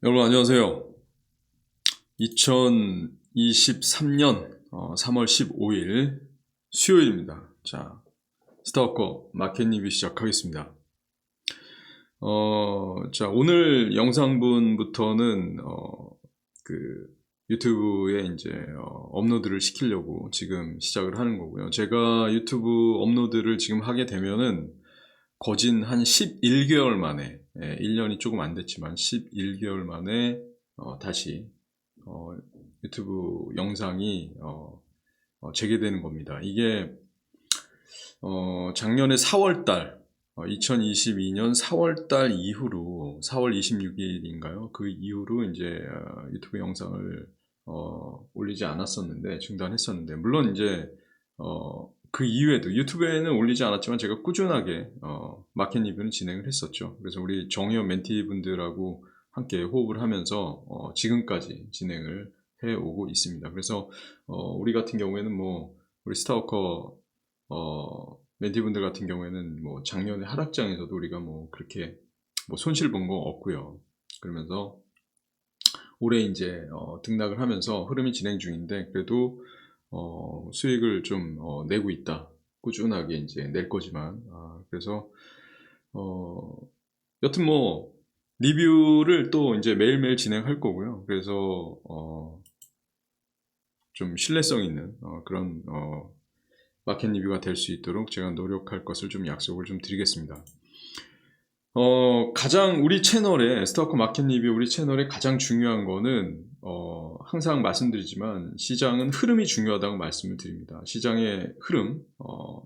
여러분 안녕하세요. 2023년 3월 15일 수요일입니다. 자, 스타워커 마켓 리뷰 시작하겠습니다. 자, 오늘 영상분부터는 그 유튜브에 이제 업로드를 시키려고 지금 시작을 하는 거고요. 제가 유튜브 업로드를 지금 하게 되면은 거진 한 11개월 만에 1년이 조금 안 됐지만 11개월 만에 다시 유튜브 영상이 재개되는 겁니다. 이게 작년에 4월달 2022년 4월달 이후로 4월 26일인가요? 그 이후로 이제 유튜브 영상을 올리지 않았었는데 중단했었는데 물론 이제 그 이후에도 유튜브에는 올리지 않았지만 제가 꾸준하게 마켓 리뷰는 진행을 했었죠. 그래서 우리 정의원 멘티분들하고 함께 호흡을 하면서 지금까지 진행을 해오고 있습니다. 그래서 우리 같은 경우에는 뭐 우리 스타워커 멘티분들 같은 경우에는 뭐 작년에 하락장에서도 우리가 뭐 그렇게 뭐 손실 본 거 없고요. 그러면서 올해 이제 등락을 하면서 흐름이 진행 중인데 그래도 수익을 좀 내고 있다. 꾸준하게 이제 낼 거지만 그래서 여튼 뭐 리뷰를 또 이제 매일매일 진행할 거고요. 그래서 좀 신뢰성 있는 그런 마켓 리뷰가 될 수 있도록 제가 노력할 것을 좀 약속을 좀 드리겠습니다. 가장 우리 채널에 스타워커 마켓 리뷰 우리 채널에 가장 중요한 거는 항상 말씀드리지만 시장은 흐름이 중요하다고 말씀을 드립니다. 시장의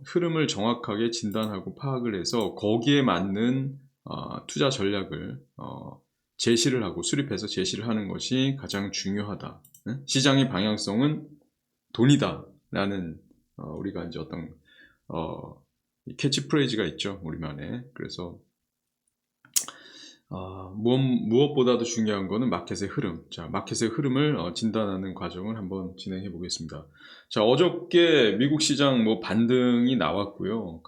흐름을 정확하게 진단하고 파악을 해서 거기에 맞는 투자 전략을 제시를 하고 수립해서 제시를 하는 것이 가장 중요하다. 시장의 방향성은 돈이다 라는 우리가 이제 어떤 캐치프레이즈가 있죠, 우리만의. 그래서 무엇보다도 중요한 거는 마켓의 흐름. 자, 마켓의 흐름을 진단하는 과정을 한번 진행해 보겠습니다. 자, 어저께 미국 시장 뭐 반등이 나왔고요.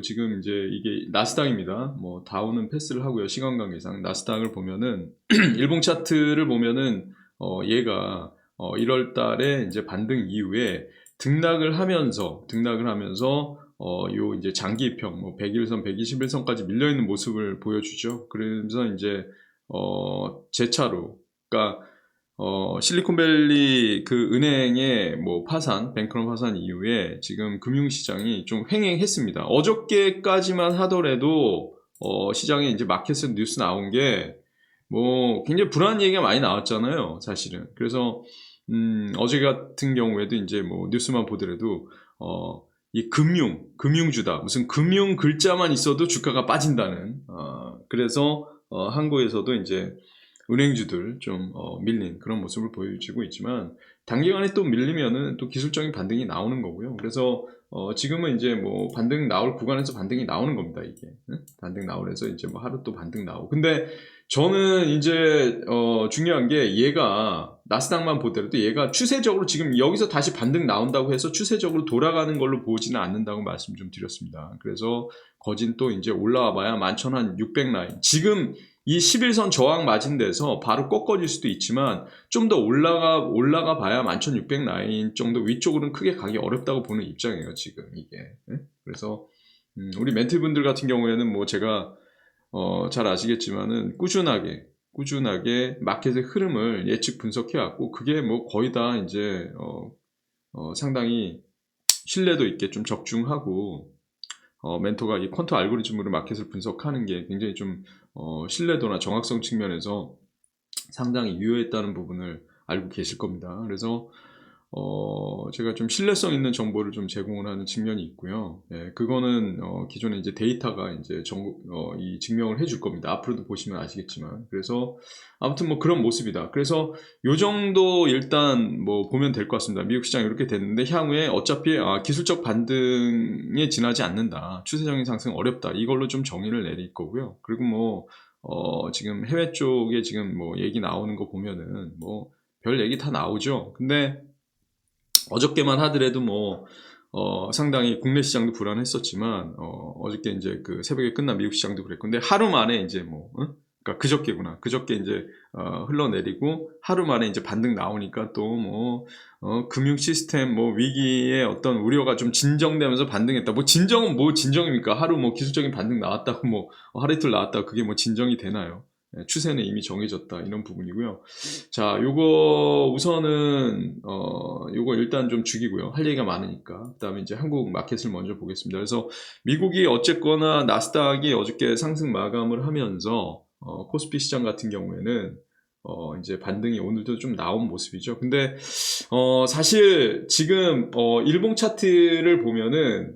지금 이제 이게 나스닥입니다. 뭐 다우는 패스를 하고요. 시간 관계상 나스닥을 보면은 일봉 차트를 보면은 얘가 1월 달에 이제 반등 이후에 등락을 하면서 요 이제 장기평, 뭐 100일선, 121선까지 밀려있는 모습을 보여주죠. 그러면서 이제 재차로, 그러니까 실리콘밸리 그 은행의 뭐 파산, 뱅크런 파산 이후에 지금 금융시장이 좀 횡행했습니다. 어저께까지만 하더라도 시장에 이제 마켓에서 뉴스 나온 게 뭐 굉장히 불안한 얘기가 많이 나왔잖아요, 사실은. 그래서 어제 같은 경우에도 이제 뭐 뉴스만 보더라도 이 금융주다. 무슨 금융 글자만 있어도 주가가 빠진다는. 그래서 한국에서도 이제 은행주들 좀 밀린 그런 모습을 보여주고 있지만 단기간에 또 밀리면은 또 기술적인 반등이 나오는 거고요. 그래서 지금은 이제 뭐 반등 나올 구간에서 반등이 나오는 겁니다. 이게 반등 나오면서 이제 뭐 하루 또 반등 나오고. 근데 저는 이제 중요한 게 얘가 나스닥만 보더라도 얘가 추세적으로 지금 여기서 다시 반등 나온다고 해서 추세적으로 돌아가는 걸로 보지는 않는다고 말씀 좀 드렸습니다. 그래서 거진 또 이제 올라와 봐야 11,600 라인. 지금 이 11선 저항 맞은 데서 바로 꺾어질 수도 있지만 좀 더 올라가 봐야 11,600 라인 정도 위쪽으로는 크게 가기 어렵다고 보는 입장이에요, 지금 이게. 그래서 우리 멘티분들 같은 경우에는 뭐 제가 잘 아시겠지만은 꾸준하게 마켓의 흐름을 예측 분석해왔고 그게 뭐 거의 다 이제 상당히 신뢰도 있게 좀 적중하고 멘토가 이 퀀트 알고리즘으로 마켓을 분석하는 게 굉장히 좀 신뢰도나 정확성 측면에서 상당히 유효했다는 부분을 알고 계실 겁니다. 그래서 제가 좀 신뢰성 있는 정보를 좀 제공을 하는 측면이 있고요. 예, 그거는 기존에 이제 데이터가 이제 이 증명을 해줄 겁니다. 앞으로도 보시면 아시겠지만. 그래서 아무튼 뭐 그런 모습이다. 그래서 요 정도 일단 뭐 보면 될 것 같습니다. 미국 시장 이렇게 됐는데 향후에 어차피 기술적 반등에 지나지 않는다. 추세적인 상승 어렵다. 이걸로 좀 정의를 내릴 거고요. 그리고 뭐 지금 해외 쪽에 지금 뭐 얘기 나오는 거 보면은 뭐 별 얘기 다 나오죠. 근데 어저께만 하더라도 뭐 상당히 국내 시장도 불안했었지만 어저께 이제 그 새벽에 끝난 미국 시장도 그랬고 근데 하루 만에 이제 뭐 그러니까 그저께구나. 그저께 이제 흘러내리고 하루 만에 이제 반등 나오니까 또 뭐 금융 시스템 뭐 위기의 어떤 우려가 좀 진정되면서 반등했다. 뭐 진정은 뭐 진정입니까? 하루 뭐 기술적인 반등 나왔다고 뭐 하루 이틀 나왔다고 그게 뭐 진정이 되나요? 추세는 이미 정해졌다. 이런 부분이고요. 자, 요거 우선은 요거 일단 좀 죽이고요. 할 얘기가 많으니까. 그다음에 이제 한국 마켓을 먼저 보겠습니다. 그래서 미국이 어쨌거나 나스닥이 어저께 상승 마감을 하면서 코스피 시장 같은 경우에는 이제 반등이 오늘도 좀 나온 모습이죠. 근데 사실 지금 일봉 차트를 보면은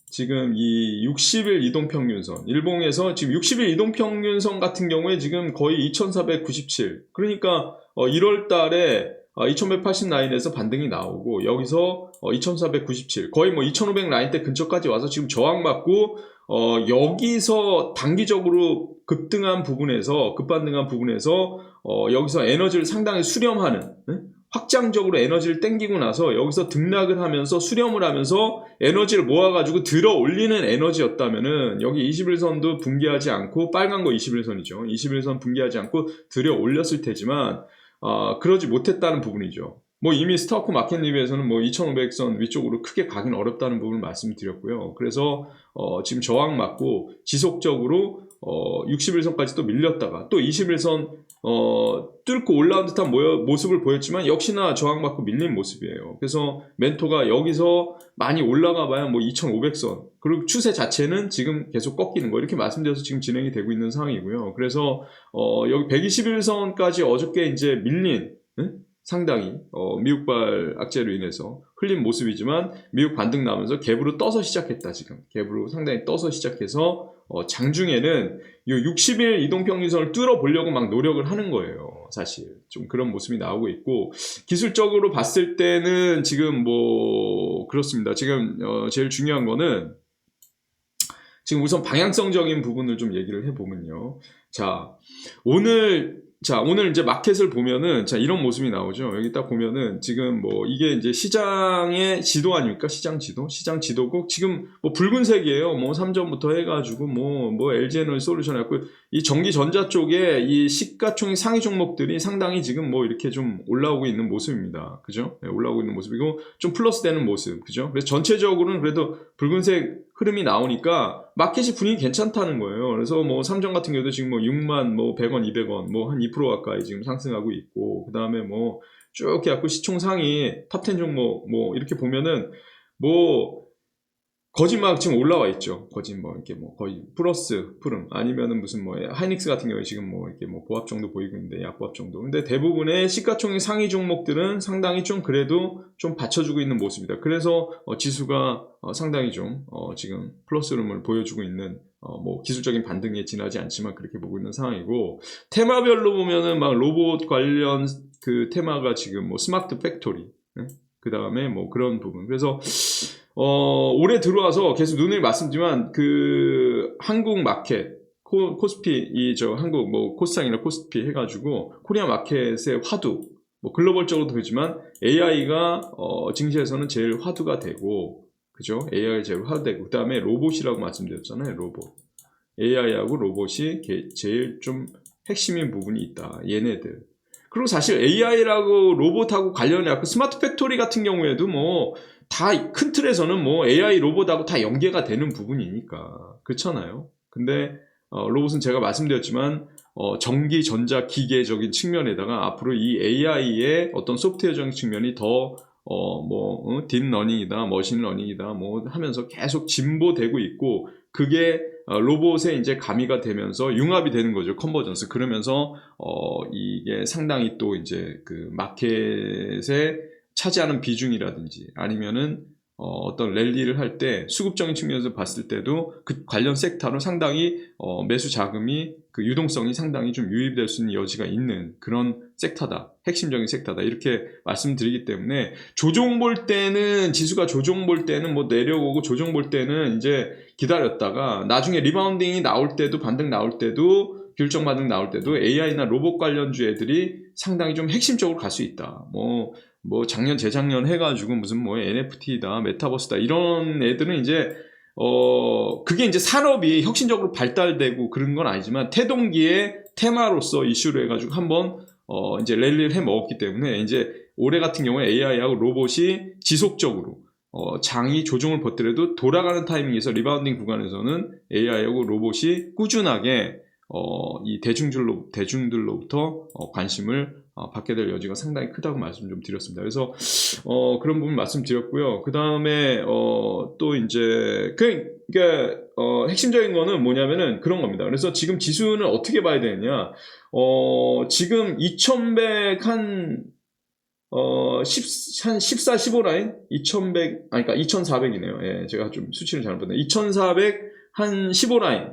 지금 이 60일 이동평균선, 일봉에서 지금 60일 이동평균선 같은 경우에 지금 거의 2497. 그러니까 1월 달에 2180 라인에서 반등이 나오고 여기서 2497. 거의 뭐 2500 라인대 근처까지 와서 지금 저항받고 여기서 단기적으로 급반등한 부분에서 여기서 에너지를 상당히 수렴하는, 확장적으로 에너지를 땡기고 나서 여기서 등락을 하면서 수렴을 하면서 에너지를 모아가지고 들어 올리는 에너지였다면은 여기 21선도 붕괴하지 않고, 빨간 거 21선이죠. 21선 붕괴하지 않고 들어 올렸을 테지만 그러지 못했다는 부분이죠. 뭐 이미 스토크 마켓 리뷰에서는 뭐 2500선 위쪽으로 크게 가긴 어렵다는 부분을 말씀드렸고요. 그래서 지금 저항 맞고 지속적으로 61선까지 또 밀렸다가 또 21선 뚫고 올라온 듯한 모습을 보였지만 역시나 저항받고 밀린 모습이에요. 그래서 멘토가 여기서 많이 올라가 봐야 뭐 2500선, 그리고 추세 자체는 지금 계속 꺾이는 거, 이렇게 말씀드려서 지금 진행이 되고 있는 상황이고요. 그래서 여기 121선까지 어저께 이제 밀린, 상당히 미국발 악재로 인해서 흘린 모습이지만 미국 반등 나면서 갭으로 떠서 시작했다. 지금 갭으로 상당히 떠서 시작해서 장중에는 이 60일 이동평균선을 뚫어 보려고 막 노력을 하는 거예요. 사실 좀 그런 모습이 나오고 있고, 기술적으로 봤을 때는 지금 뭐 그렇습니다. 지금 제일 중요한 거는 지금 우선 방향성적인 부분을 좀 얘기를 해보면요. 오늘 이제 마켓을 보면은, 이런 모습이 나오죠. 여기 딱 보면은, 지금 뭐, 이게 이제 시장의 지도 아닙니까? 시장 지도고, 지금 뭐 붉은색이에요. 뭐, 3전부터 해가지고, 뭐, LG에너지 솔루션 해갖고, 이 전기 전자 쪽에 이 시가총액 상위 종목들이 상당히 지금 뭐, 이렇게 좀 올라오고 있는 모습입니다. 그죠? 네, 올라오고 있는 모습이고, 좀 플러스 되는 모습. 그죠? 그래서 전체적으로는 그래도 붉은색 흐름이 나오니까 마켓이 분위기 괜찮다는 거예요. 그래서 뭐 삼정 같은 경우도 지금 뭐 6만 뭐 100원, 200원 뭐 한 2% 가까이 지금 상승하고 있고, 그다음에 뭐 쭉 해갖고 시총 상위 탑10 종목 뭐 이렇게 보면은 뭐 거짓말 지금 올라와 있죠. 뭐 이렇게 뭐 거의 플러스 푸름, 아니면은 무슨 뭐 하이닉스 같은 경우에 지금 뭐 이렇게 뭐 보합 정도 보이고 있는데, 약보합 정도. 근데 대부분의 시가총액 상위 종목들은 상당히 좀 그래도 좀 받쳐주고 있는 모습이다. 그래서 지수가 상당히 좀 지금 플러스 흐름을 보여주고 있는, 뭐 기술적인 반등에 지나지 않지만 그렇게 보고 있는 상황이고, 테마별로 보면은 막 로봇 관련 그 테마가 지금 뭐 스마트 팩토리, 그 다음에 뭐 그런 부분. 그래서 올해 들어와서 계속 누누이 말씀드리지만 그 한국 마켓, 코스피, 한국 뭐 코스닥이나 코스피 해가지고 코리아 마켓의 화두, 뭐 글로벌적으로도 그렇지만 AI가 증시에서는 제일 화두가 되고, 그죠? AI가 제일 화두되고, 그 다음에 로봇이라고 말씀드렸잖아요. 로봇. AI하고 로봇이 제일 좀 핵심인 부분이 있다. 얘네들. 그리고 사실 AI라고 로봇하고 관련해서 스마트 팩토리 같은 경우에도 뭐 다 큰 틀에서는 뭐 AI 로봇하고 다 연계가 되는 부분이니까 그렇잖아요. 근데 로봇은 제가 말씀드렸지만 전기, 전자, 기계적인 측면에다가 앞으로 이 AI의 어떤 소프트웨어적인 측면이 더 딥러닝이다, 머신러닝이다 뭐 하면서 계속 진보되고 있고, 그게 로봇에 이제 가미가 되면서 융합이 되는 거죠. 컨버전스. 그러면서 이게 상당히 또 이제 그 마켓에 차지하는 비중이라든지, 아니면은 어떤 랠리를 할 때 수급적인 측면에서 봤을 때도 그 관련 섹터로 상당히 매수 자금이, 그 유동성이 상당히 좀 유입될 수 있는 여지가 있는 그런 섹터다, 핵심적인 섹터다, 이렇게 말씀드리기 때문에, 조정 볼 때는, 지수가 조정 볼 때는 뭐 내려오고, 조정 볼 때는 이제 기다렸다가 나중에 리바운딩이 나올 때도, 반등 나올 때도, 결정 반등 나올 때도 AI나 로봇 관련주 애들이 상당히 좀 핵심적으로 갈 수 있다. 뭐 작년 재작년 해가지고 무슨 뭐 NFT다, 메타버스다 이런 애들은 이제 그게 이제 산업이 혁신적으로 발달되고 그런 건 아니지만 태동기의 테마로서 이슈를 해가지고 한번 이제 랠리를 해 먹었기 때문에 이제 올해 같은 경우에 AI하고 로봇이 지속적으로 장이 조정을 받더라도 돌아가는 타이밍에서 리바운딩 구간에서는 AI하고 로봇이 꾸준하게 이 대중들로부터 관심을 받게 될 여지가 상당히 크다고 말씀 좀 드렸습니다. 그래서 그런 부분 말씀드렸고요. 그 다음에 또 이제 그러니까 핵심적인 거는 뭐냐면은 그런 겁니다. 그래서 지금 지수는 어떻게 봐야 되느냐? 지금 2100 한 14, 15 라인? 2100, 그러니까 2400이네요. 예, 제가 좀 수치를 잘못 봤네요. 2400 한 15 라인.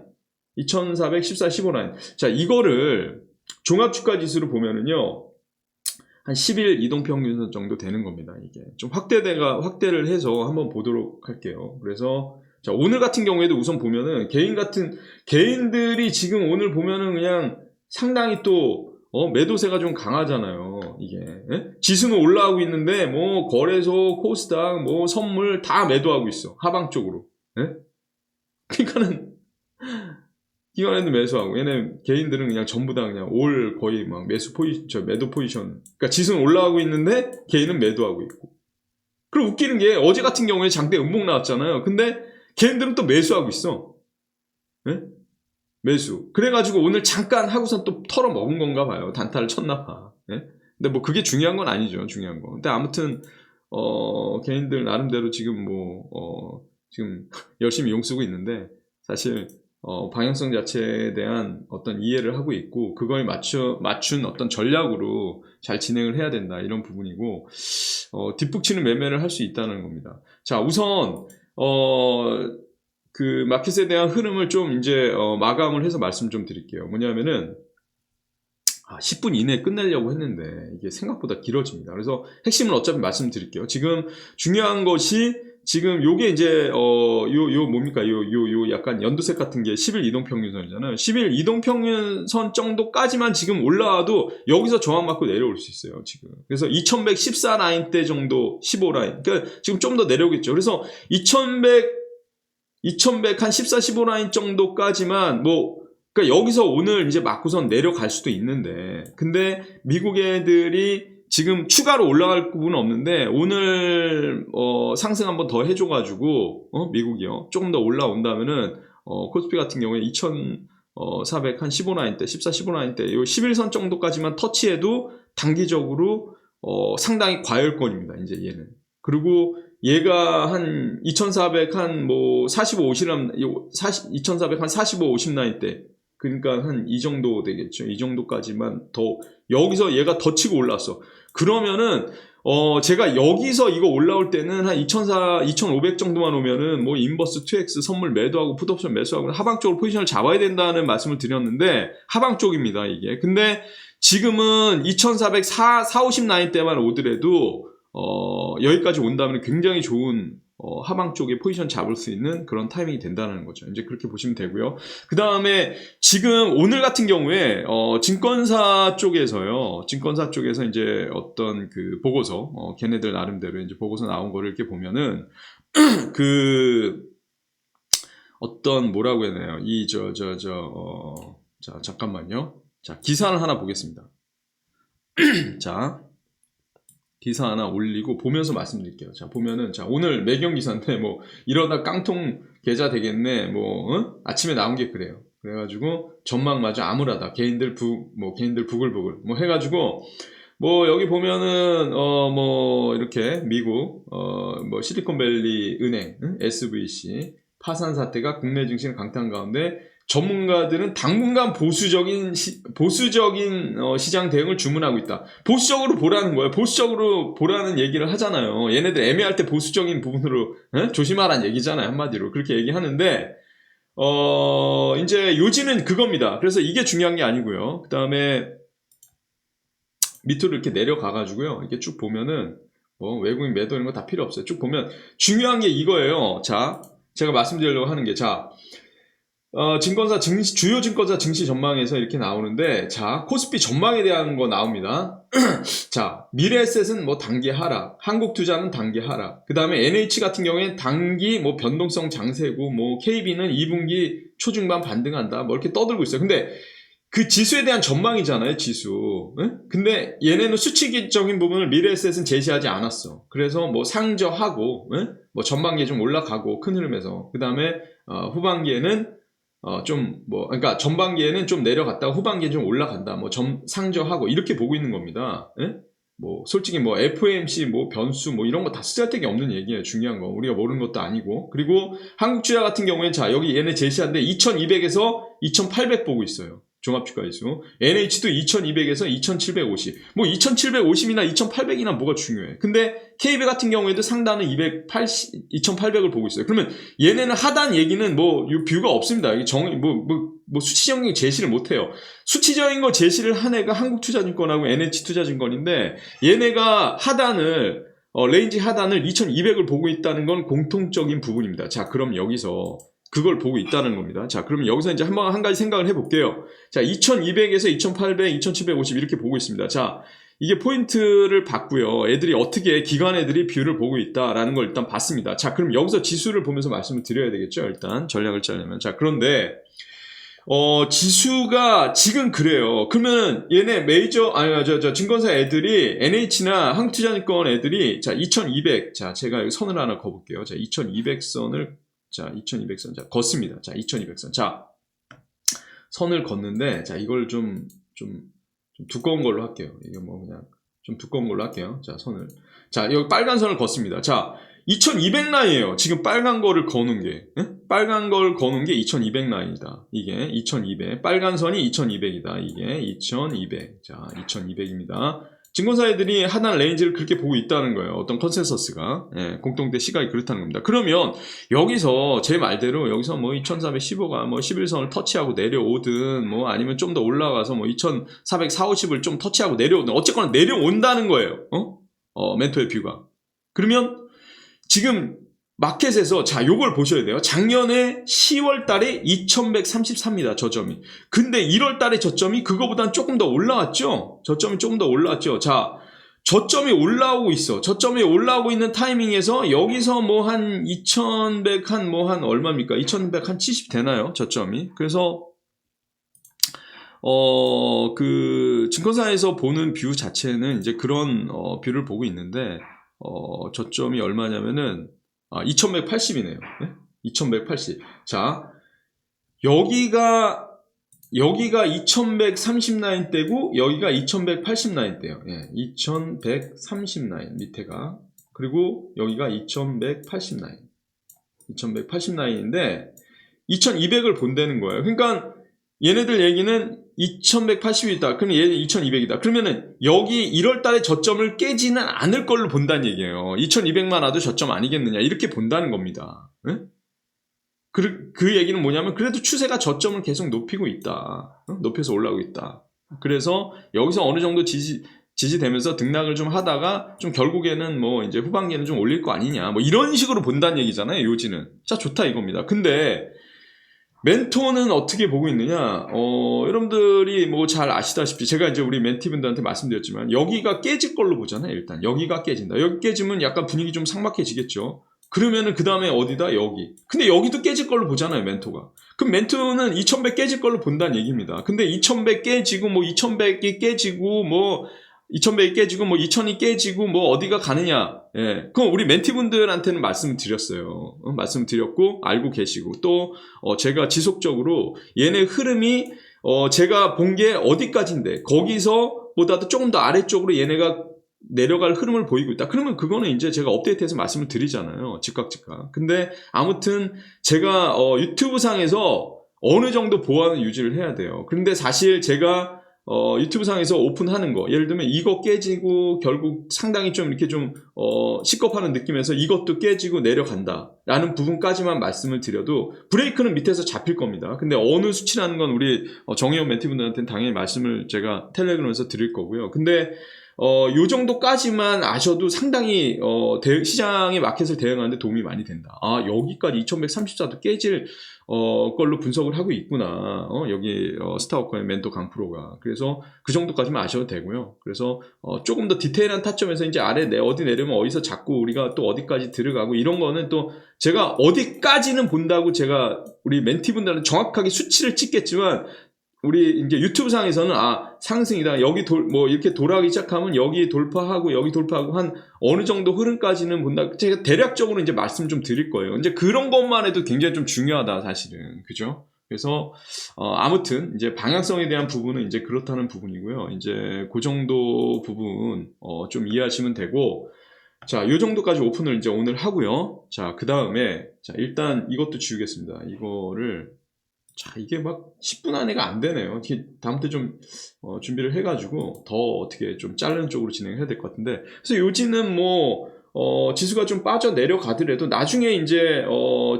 2400, 14, 15 라인. 자, 이거를 종합주가 지수로 보면은요, 한 10일 이동평균선 정도 되는 겁니다. 이게 좀 확대를 해서 한번 보도록 할게요. 그래서 자, 오늘 같은 경우에도 우선 보면은 개인들이 지금 오늘 보면은 그냥 상당히 또 매도세가 좀 강하잖아요. 이게 예? 지수는 올라가고 있는데 뭐 거래소, 코스닥, 뭐 선물 다 매도하고 있어. 하방 쪽으로. 예? 그러니까는 기관에도 매수하고 얘네 개인들은 그냥 전부 다 그냥 올 거의 막 매도 포지션. 그러니까 지수는 올라가고 있는데 개인은 매도하고 있고. 그리고 웃기는 게 어제 같은 경우에 장대 음봉 나왔잖아요. 근데 개인들은 또 매수하고 있어. 예? 매수. 그래가지고 오늘 잠깐 하고선 또 털어먹은 건가 봐요. 단타를 쳤나 봐. 예? 근데 뭐 그게 중요한 건 아니죠. 중요한 거. 근데 아무튼 개인들 나름대로 지금 지금 열심히 용 쓰고 있는데 사실 방향성 자체에 대한 어떤 이해를 하고 있고 그걸 맞춘 어떤 전략으로 잘 진행을 해야 된다 이런 부분이고 뒷북치는 매매를 할 수 있다는 겁니다. 자, 우선 그 마켓에 대한 흐름을 좀 이제 마감을 해서 말씀 좀 드릴게요. 뭐냐면은 10분 이내에 끝내려고 했는데 이게 생각보다 길어집니다. 그래서 핵심은 어차피 말씀드릴게요. 지금 중요한 것이 지금 요게 이제 뭡니까? 요 약간 연두색 같은 게 10일 이동평균선이잖아요. 10일 이동평균선 정도까지만 지금 올라와도 여기서 저항 맞고 내려올 수 있어요, 지금. 그래서 2114 라인대 정도 15 라인. 그러니까 지금 좀 더 내려오겠죠. 그래서 2100 한 14, 15 라인 정도까지만 그러니까 여기서 오늘 이제 맞고선 내려갈 수도 있는데, 근데 미국 애들이 지금 추가로 올라갈 부분은 없는데, 오늘, 상승 한번 더 해줘가지고, 미국이요. 조금 더 올라온다면은, 코스피 같은 경우에 2400 한 15라인대, 14, 15라인대, 요 11선 정도까지만 터치해도 단기적으로, 상당히 과열권입니다, 이제 얘는. 그리고 얘가 한 2400 한 45, 2400 한 45, 50라인대, 그러니까 한 이 정도 되겠죠. 이 정도까지만 여기서 얘가 더 치고 올랐어. 그러면은, 제가 여기서 이거 올라올 때는 한 2500 정도만 오면은 인버스 2X 선물 매도하고 풋옵션 매수하고 하방 쪽으로 포지션을 잡아야 된다는 말씀을 드렸는데, 하방 쪽입니다, 이게. 근데 지금은 2400, 50 라인 때만 오더라도, 여기까지 온다면 굉장히 좋은, 하방 쪽에 포지션 잡을 수 있는 그런 타이밍이 된다는 거죠. 이제 그렇게 보시면 되고요. 그 다음에 지금 오늘 같은 경우에 증권사 쪽에서 이제 어떤 그 보고서, 걔네들 나름대로 이제 보고서 나온 거를 이렇게 보면은 어떤 뭐라고 해야 되나요? 자, 잠깐만요. 자, 기사를 하나 보겠습니다. 자. 기사 하나 올리고 보면서 말씀드릴게요. 자, 보면은, 자, 오늘 매경 기사인데, 이러다 깡통 계좌 되겠네, 아침에 나온 게 그래요. 그래가지고, 전망마저 암울하다. 개인들 부글부글, 해가지고, 여기 보면은, 이렇게, 미국, 실리콘밸리 은행, SVC, 파산 사태가 국내 증시를 강타한 가운데, 전문가들은 당분간 보수적인 시장 대응을 주문하고 있다. 보수적으로 보라는 거예요. 보수적으로 보라는 얘기를 하잖아요. 얘네들 애매할 때 보수적인 부분으로 조심하라는 얘기잖아요. 한마디로 그렇게 얘기하는데 이제 요지는 그겁니다. 그래서 이게 중요한 게 아니고요. 그 다음에 밑으로 이렇게 내려가가지고요. 이렇게 쭉 보면은 외국인 매도 이런 거 다 필요 없어요. 쭉 보면 중요한 게 이거예요. 자, 제가 말씀드리려고 하는 게 증권사 주요 증권사 증시 전망에서 이렇게 나오는데, 자, 코스피 전망에 대한 거 나옵니다. 자, 미래에셋은 뭐 단기 하락, 한국투자는 단기 하락, 그 다음에 NH 같은 경우에는 단기 뭐 변동성 장세고, 뭐 KB는 2분기 초중반 반등한다, 뭐 이렇게 떠들고 있어요. 근데 그 지수에 대한 전망이잖아요, 지수. 응? 근데 얘네는 수치적인 부분을 미래에셋은 제시하지 않았어. 그래서 뭐 상저하고, 응? 뭐 전반기에 좀 올라가고, 큰 흐름에서. 그 다음에 후반기에는 그러니까 전반기에는 좀 내려갔다가 후반기에 좀 올라간다. 뭐 상저하고 이렇게 보고 있는 겁니다. 예? 뭐 솔직히 뭐 FOMC 뭐 변수 뭐 이런 거 다 쓰잘데기 없는 얘기예요. 중요한 거 우리가 모르는 것도 아니고. 그리고 한국주야 같은 경우에 자 여기 얘네 제시한데 2200에서 2800 보고 있어요. 종합주가지수. NH도 2200에서 2750. 뭐 2750이나 2800이나 뭐가 중요해. 근데 KB 같은 경우에도 상단은 2800을 보고 있어요. 그러면 얘네는 하단 얘기는 뭐 뷰가 없습니다. 뭐 수치적인 제시를 못 해요. 수치적인 거 제시를 한 애가 한국투자증권하고 NH투자증권인데 얘네가 하단을 레인지 하단을 2200을 보고 있다는 건 공통적인 부분입니다. 자, 그럼 여기서 그걸 보고 있다는 겁니다. 자, 그러면 여기서 이제 한 가지 생각을 해볼게요. 자, 2200에서 2800, 2750 이렇게 보고 있습니다. 자, 이게 포인트를 봤고요. 애들이 어떻게 기관 애들이 뷰를 보고 있다라는 걸 일단 봤습니다. 자, 그럼 여기서 지수를 보면서 말씀을 드려야 되겠죠. 일단 전략을 짜려면. 자, 그런데 지수가 지금 그래요. 그러면 얘네 증권사 애들이 NH나 한국투자증권 애들이 자, 2200. 자, 제가 여기 선을 하나 그어볼게요. 자, 2200선을 자, 2200선. 자, 걷습니다. 자, 2200선. 자, 선을 걷는데, 자, 이걸 좀 두꺼운 걸로 할게요. 이게 뭐 그냥 좀 두꺼운 걸로 할게요. 자, 선을. 자, 여기 빨간 선을 걷습니다. 자, 2200 라인이에요. 지금 빨간 거를 거는 게. 응? 빨간 걸 거는 게 2200 라인이다. 이게 2200. 빨간 선이 2200이다. 이게 2200. 자, 2200입니다. 증권사 애들이 하단 레인지를 그렇게 보고 있다는 거예요. 어떤 컨센서스가. 예, 공통된 시각이 그렇다는 겁니다. 그러면 여기서 제 말대로 여기서 뭐 2415가 뭐 11선을 터치하고 내려오든 뭐 아니면 좀 더 올라가서 뭐 2440을 좀 터치하고 내려오든 어쨌거나 내려온다는 거예요. 멘토의 뷰가. 그러면 지금 마켓에서 자 요걸 보셔야 돼요. 작년에 10월 달에 2133입니다. 저점이. 근데 1월 달에 저점이 그거보단 조금 더 올라왔죠. 저점이 조금 더 올라왔죠. 자, 저점이 올라오고 있어. 저점이 올라오고 있는 타이밍에서 여기서 뭐 한 2100 한 얼마입니까? 2100 한 70 되나요? 저점이. 그래서 그 증권사에서 보는 뷰 자체는 이제 그런 뷰를 보고 있는데 저점이 얼마냐면은 2180이네요. 네? 2180. 자, 여기가 2130 라인대고 여기가 2180 라인대요. 예, 2130 라인 밑에가. 그리고 여기가 2180 라인. 2180 라인인데 2200을 본다는 거예요. 그러니까 얘네들 얘기는 2180이다. 그러면 얘는 2200이다. 그러면은 여기 1월달에 저점을 깨지는 않을 걸로 본다는 얘기예요. 2200만 와도 저점 아니겠느냐 이렇게 본다는 겁니다. 네? 그 얘기는 뭐냐면 그래도 추세가 저점을 계속 높이고 있다. 높여서 올라오고 있다. 그래서 여기서 어느 정도 지지되면서 등락을 좀 하다가 좀 결국에는 뭐 이제 후반기에는 좀 올릴 거 아니냐 뭐 이런 식으로 본다는 얘기잖아요. 요지는. 자, 좋다 이겁니다. 근데 멘토는 어떻게 보고 있느냐? 여러분들이 뭐 잘 아시다시피 제가 이제 우리 멘티분들한테 말씀드렸지만 여기가 깨질 걸로 보잖아요. 일단 여기가 깨진다. 여기 깨지면 약간 분위기 좀 삭막해지겠죠. 그러면은 그 다음에 어디다? 여기. 근데 여기도 깨질 걸로 보잖아요. 멘토가. 그럼 멘토는 2100 깨질 걸로 본다는 얘기입니다. 근데 2100 깨지고 뭐 2100이 깨지고 뭐 2100이 깨지고 뭐 2000이 깨지고 뭐 어디가 가느냐. 예. 그럼 우리 멘티분들한테는 말씀을 드렸어요. 말씀을 드렸고 알고 계시고 또 제가 지속적으로 얘네 흐름이 제가 본 게 어디까지인데 거기서 보다도 조금 더 아래쪽으로 얘네가 내려갈 흐름을 보이고 있다. 그러면 그거는 이제 제가 업데이트해서 말씀을 드리잖아요. 즉각. 근데 아무튼 제가 유튜브 상에서 어느 정도 보완을 유지를 해야 돼요. 그런데 사실 제가 유튜브 상에서 오픈하는 거 예를 들면 이거 깨지고 결국 상당히 좀 이렇게 좀 식겁하는 느낌에서 이것도 깨지고 내려간다 라는 부분까지만 말씀을 드려도 브레이크는 밑에서 잡힐 겁니다. 근데 어느 수치라는 건 우리 정혜원 멘티분들한테는 당연히 말씀을 제가 텔레그램에서 드릴 거고요. 근데 요 정도까지만 아셔도 상당히, 시장의 마켓을 대응하는데 도움이 많이 된다. 아, 여기까지 2134도 깨질, 걸로 분석을 하고 있구나. 여기, 스타워커의 멘토 강프로가. 그래서 그 정도까지만 아셔도 되고요. 그래서, 조금 더 디테일한 타점에서 이제 아래 어디 내려면 어디서 잡고 우리가 또 어디까지 들어가고 이런 거는 또 제가 어디까지는 본다고 제가 우리 멘티분들은 정확하게 수치를 찍겠지만 우리 이제 유튜브 상에서는 상승이다. 여기 뭐 이렇게 돌아가기 시작하면 여기 돌파하고 여기 돌파하고 한 어느 정도 흐름까지는 본다. 제가 대략적으로 이제 말씀 좀 드릴 거예요. 이제 그런 것만 해도 굉장히 좀 중요하다, 사실은. 그죠? 그래서 아무튼 이제 방향성에 대한 부분은 이제 그렇다는 부분이고요. 이제 그 정도 부분 좀 이해하시면 되고, 자, 요 정도까지 오픈을 이제 오늘 하고요. 자, 그 다음에 자, 일단 이것도 지우겠습니다. 이거를 자, 이게 막 10분 안에가 안 되네요. 다음 때 좀 준비를 해가지고 더 어떻게 좀 자르는 쪽으로 진행해야 될 것 같은데, 그래서 요지는 뭐 지수가 좀 빠져 내려가더라도 나중에 이제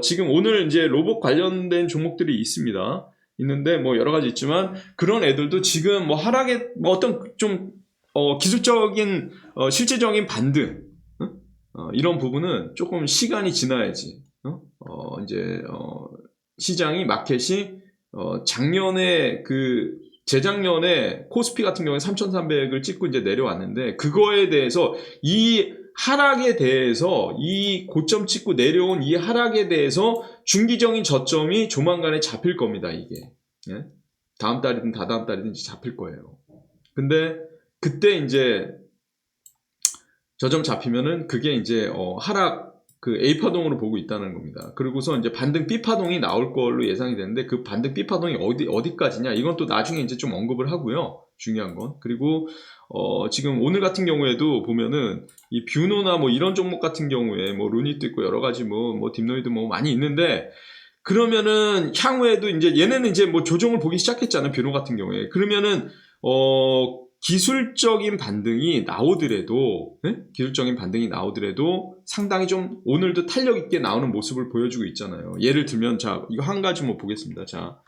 지금 오늘 이제 로봇 관련된 종목들이 있는데 뭐 여러 가지 있지만 그런 애들도 지금 뭐 하락에 뭐 어떤 좀 기술적인 실질적인 반등 이런 부분은 조금 시간이 지나야지 이제 시장이 마켓이 작년에 재작년에 코스피 같은 경우에 3,300을 찍고 이제 내려왔는데, 그거에 대해서 이 하락에 대해서 이 고점 찍고 내려온 이 하락에 대해서 중기적인 저점이 조만간에 잡힐 겁니다. 이게 다음 달이든 다다음 달이든 잡힐 거예요. 근데 그때 이제 저점 잡히면은 그게 이제 하락 A파동으로 보고 있다는 겁니다. 그리고서 이제 반등 B파동이 나올 걸로 예상이 되는데, 그 반등 B파동이 어디까지냐? 이건 또 나중에 이제 좀 언급을 하고요. 중요한 건. 그리고, 지금 오늘 같은 경우에도 보면은, 이 뷰노나 뭐 이런 종목 같은 경우에 뭐 루닛도 있고 여러 가지 뭐 딥노이드 뭐 많이 있는데, 그러면은 향후에도 이제 얘네는 이제 뭐 조정을 보기 시작했잖아요. 뷰노 같은 경우에. 그러면은, 기술적인 반등이 나오더라도 상당히 좀 오늘도 탄력 있게 나오는 모습을 보여주고 있잖아요. 예를 들면 자, 이거 한 가지 뭐 보겠습니다. 자,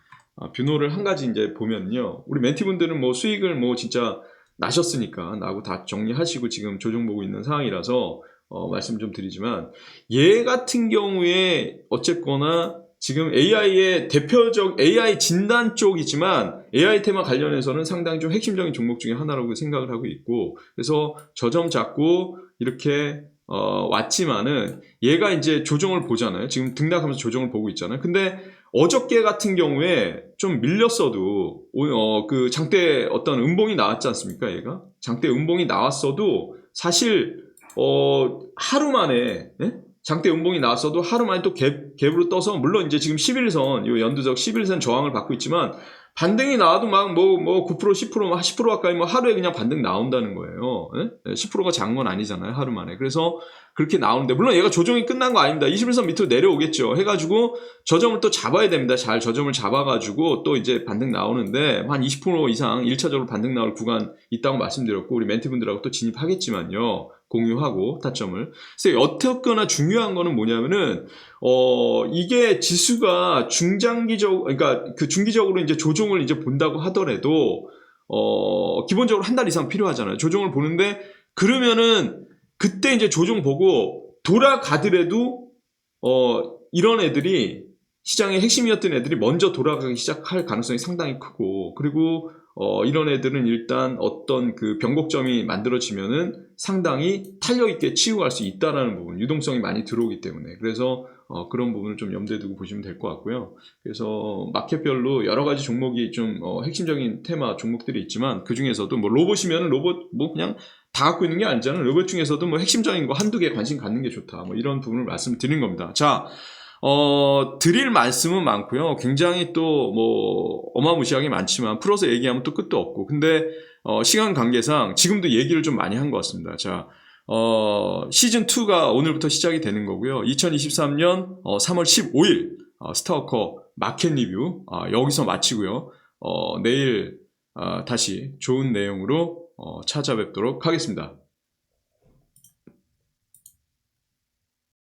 뷰노를 한 가지 이제 보면요. 우리 멘티분들은 뭐 수익을 뭐 진짜 나셨으니까 나하고 다 정리하시고 지금 조정 보고 있는 상황이라서 말씀 좀 드리지만, 얘 같은 경우에 어쨌거나 지금 AI의 대표적 AI 진단 쪽이지만 AI 테마 관련해서는 상당히 좀 핵심적인 종목 중에 하나라고 생각을 하고 있고, 그래서 저점 잡고 이렇게 왔지만은 얘가 이제 조정을 보잖아요. 지금 등락하면서 조정을 보고 있잖아요. 근데 어저께 같은 경우에 좀 밀렸어도 그 장대 어떤 음봉이 나왔지 않습니까? 얘가 장대 음봉이 나왔어도 사실 하루 만에 장대 음봉이 나왔어도 하루 만에 또 갭으로 떠서, 물론 이제 지금 11선, 요 연두적 11선 저항을 받고 있지만, 반등이 나와도 막 9%, 10%, 10% 가까이 하루에 그냥 반등 나온다는 거예요. 10%가 작은 건 아니잖아요, 하루 만에. 그래서 그렇게 나오는데, 물론 얘가 조정이 끝난 거 아닙니다. 21선 밑으로 내려오겠죠. 해가지고 저점을 또 잡아야 됩니다. 잘 저점을 잡아가지고 또 이제 반등 나오는데, 한 20% 이상 1차적으로 반등 나올 구간 있다고 말씀드렸고, 우리 멘티분들하고 또 진입하겠지만요. 공유하고 타점을. 그래서 어떻거나 중요한 거는 뭐냐면은 이게 지수가 그러니까 그 중기적으로 이제 조정을 이제 본다고 하더라도 기본적으로 한 달 이상 필요하잖아요. 조정을 보는데, 그러면은 그때 이제 조정 보고 돌아가더라도 이런 애들이, 시장의 핵심이었던 애들이 먼저 돌아가기 시작할 가능성이 상당히 크고, 그리고 이런 애들은 일단 어떤 그 변곡점이 만들어지면은 상당히 탄력 있게 치고 갈 수 있다라는 부분, 유동성이 많이 들어오기 때문에. 그래서 그런 부분을 좀 염두에 두고 보시면 될 것 같고요. 그래서 마켓별로 여러 가지 종목이 좀 핵심적인 테마 종목들이 있지만, 그 중에서도 뭐 로봇이면은 로봇 뭐 그냥 다 갖고 있는 게 아니잖아요. 로봇 중에서도 뭐 핵심적인 거 한두 개 관심 갖는 게 좋다. 뭐 이런 부분을 말씀드린 겁니다. 자, 드릴 말씀은 많고요. 굉장히 또 뭐 어마무시하게 많지만 풀어서 얘기하면 또 끝도 없고. 근데 시간 관계상 지금도 얘기를 좀 많이 한 것 같습니다. 자, 시즌2가 오늘부터 시작이 되는 거고요. 2023년 3월 15일 스타워커 마켓 리뷰 여기서 마치고요. 내일 다시 좋은 내용으로 찾아뵙도록 하겠습니다.